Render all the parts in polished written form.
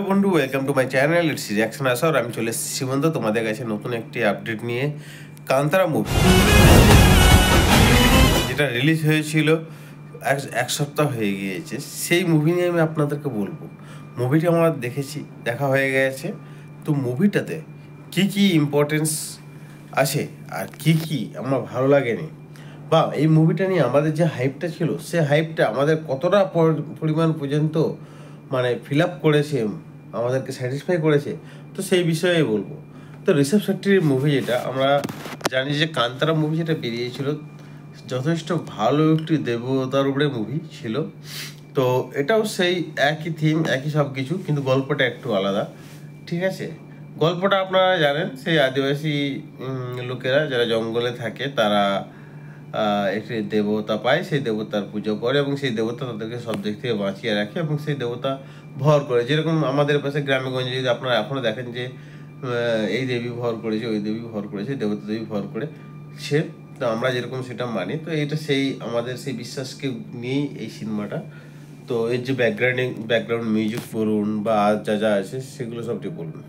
বন্ধু, welcome to my channel it's reaction আসার। আমি চলে এসেছি সীমন্ত তোমাদের কাছে নতুন একটি আপডেট নিয়ে। কান্তারা মুভি যেটা রিলিজ হয়েছিল এক সপ্তাহ হয়ে গিয়েছে, সেই মুভি নিয়ে আমি আপনাদেরকে বলবো। মুভিটা আমরা দেখেছি, দেখা হয়ে গেছে। তো মুভিটাতে কি কি ইম্পর্টেন্স আছে আর কি কি আমার ভালো লাগেনি, বা এই মুভিটা নিয়ে আমাদের যে হাইপটা ছিল, সে হাইপটা আমাদের কতটা পরিমাণ পর্যন্ত মানে ফিল আপ করেছে, আমাদেরকে স্যাটিসফাই করেছে, তো সেই বিষয়ে বলবো। তো ঋষভ শেট্টির মুভি, যেটা আমরা জানি যে কান্তারা মুভি যেটা বেরিয়েছিল, যথেষ্ট ভালো একটি দেবতার উপরে মুভি ছিল। তো এটাও সেই একই থিম, একই সব কিছু, কিন্তু গল্পটা একটু আলাদা। ঠিক আছে, গল্পটা আপনারা জানেন, সেই আদিবাসী লোকেরা যারা জঙ্গলে থাকে, তারা একটি দেবতা পায়, সেই দেবতার পুজো করে এবং সেই দেবতা তাদেরকে সব দিক থেকে বাঁচিয়ে রাখে এবং সেই দেবতা ভর করে। যেরকম আমাদের পাশে গ্রামে গঞ্জে যদি আপনারা এখনও দেখেন যে এই দেবী ভর করেছে, ওই দেবী ভর করেছে, দেবতা দেবী ভর করে সে, তো আমরা যেরকম সেটা মানি, তো এটা সেই আমাদের সেই বিশ্বাসকে নিয়েই এই সিনেমাটা। তো এর যে ব্যাকগ্রাউন্ড মিউজিক বলুন বা যা যা আছে সেগুলো সবটি বলুন।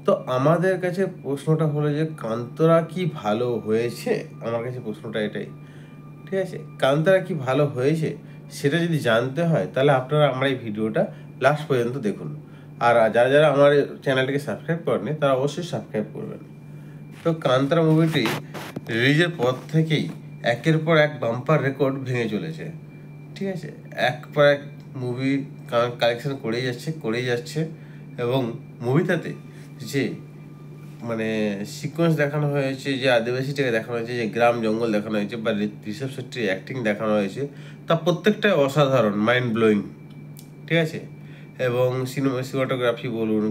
তো আমাদের কাছে প্রশ্নটা হলো যে কান্তারা কি ভালো হয়েছে? আমার কাছে প্রশ্নটা এটাই। ঠিক আছে, কান্তারা কি ভালো হয়েছে সেটা যদি জানতে হয়, তাহলে আপনারা আমার এই ভিডিওটা লাস্ট পর্যন্ত দেখুন। আর যারা যারা আমার চ্যানেলটিকে সাবস্ক্রাইব করেনি, তারা অবশ্যই সাবস্ক্রাইব করবেন। তো কান্তারা মুভিটি রিলিজের পর থেকেই একের পর এক বাম্পার রেকর্ড ভেঙে চলেছে। ঠিক আছে, এক পর এক মুভি কালেকশন করেই যাচ্ছে এবং মুভিটাতে যে মানে সিকোয়েন্স দেখানো হয়েছে, যে আদিবাসীটাকে দেখানো হয়েছে, যে গ্রাম জঙ্গল দেখানো হয়েছে, বা ঋষভ শেট্টির অ্যাক্টিং দেখানো হয়েছে, তা প্রত্যেকটাই অসাধারণ, মাইন্ড ব্লোয়িং। ঠিক আছে, এবং সিনেমাটোগ্রাফি বলুন,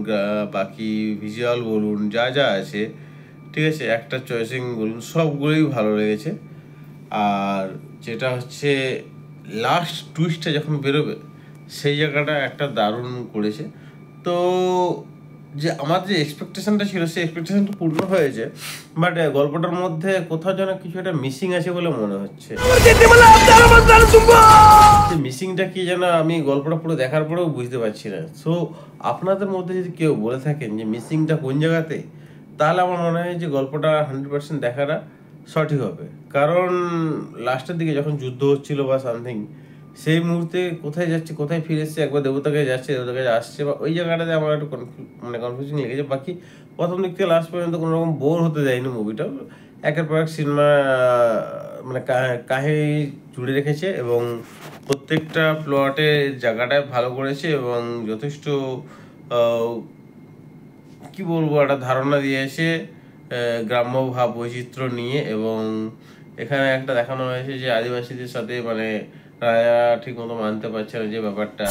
বাকি ভিজুয়াল বলুন, যা যা আছে, ঠিক আছে, অ্যাক্টর চয়েসিং বলুন, সবগুলোই ভালো লেগেছে। আর যেটা হচ্ছে লাস্ট টুইস্টটা যখন বেরোবে, সেই জায়গাটা একটা দারুণ করেছে। তো যে আমার যে এক্সপেকটেশনটা ছিল, সেই এক্সপেকটেশনটা পূর্ণ হয়েছে, বাট গল্পটার মধ্যে কোথাও যেন কিছু একটা মিসিং আছে বলে মনে হচ্ছে। মিসিংটা কি যেন আমি গল্পটা পুরো দেখার পরেও বুঝতে পারছি না। সো আপনাদের মধ্যে যদি কেউ বলে থাকেন যে মিসিংটা কোন জায়গাতে, তাহলে আমার মনে হয় যে গল্পটা 100% দেখাটা সঠিক হবে। কারণ লাস্টের দিকে যখন যুদ্ধ হচ্ছিল বা সামথিং, সেই মুহূর্তে কোথায় যাচ্ছে, কোথায় ফিরে এসছে, একবার দেবতাকে যাচ্ছে, দেবতাকে আসছে, বা ওই জায়গাটাতে আমার একটু কনফিউজিং লেগেছে। বাকি প্রথম দিক থেকে লাস্ট পর্যন্ত কোনো রকম বোর হতে দেয়নি মুভিটা। একের পর এক সিনেমা মানে কাহিনী জুড়ে রেখেছে এবং প্রত্যেকটা প্লটের জায়গাটায় ভালো করেছে এবং যথেষ্ট কি বলবো, একটা ধারণা দিয়েছে গ্রাম্য ভাব বৈচিত্র্য নিয়ে। এবং এখানে একটা দেখানো হয়েছে যে আদিবাসীদের সাথে মানে রাজা ঠিক মতো মানতে পারছে না যে ব্যাপারটা।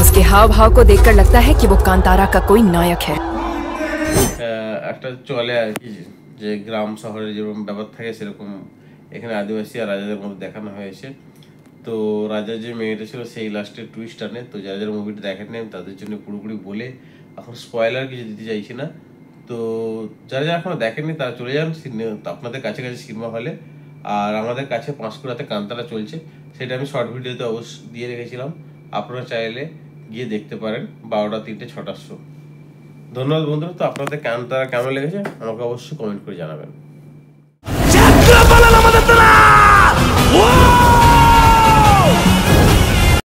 उसके हाव भाव को देखकर लगता है कि वो कांतारा का कोई नायक है। একটা চলে আর কি, যে গ্রাম শহরে যেরকম ব্যাপার থাকে, সেরকম এখানে আদিবাসী আর রাজাদের মধ্যে দেখানো হয়েছে। তো রাজার যে মেয়েটা ছিল, সেই লাস্টের টুইস্ট আনে। তো যারা যারা মুভিটা দেখেননি, আমি তাদের জন্য পুরোপুরি বলে এখন স্পয়লার কিছু দিতে চাইছি না। তো যারা যারা এখনো দেখেননি, তারা চলে যান আপনাদের কাছাকাছি সিনেমা হলে। আর আমাদের কাছে পাঁশকুড়াতে কান্তারা চলছে, সেটা আমি শর্ট ভিডিওতে অবশ্যই দিয়ে রেখেছিলাম। আপনারা চাইলে গিয়ে দেখতে পারেন 12টা 3টে 6টার শো। ধন্যবাদ বন্ধুরা। তো আপনাদের কান্তারা কেমন লেগেছে আমাকে অবশ্যই কমেন্ট করে জানাবেন। আমাদের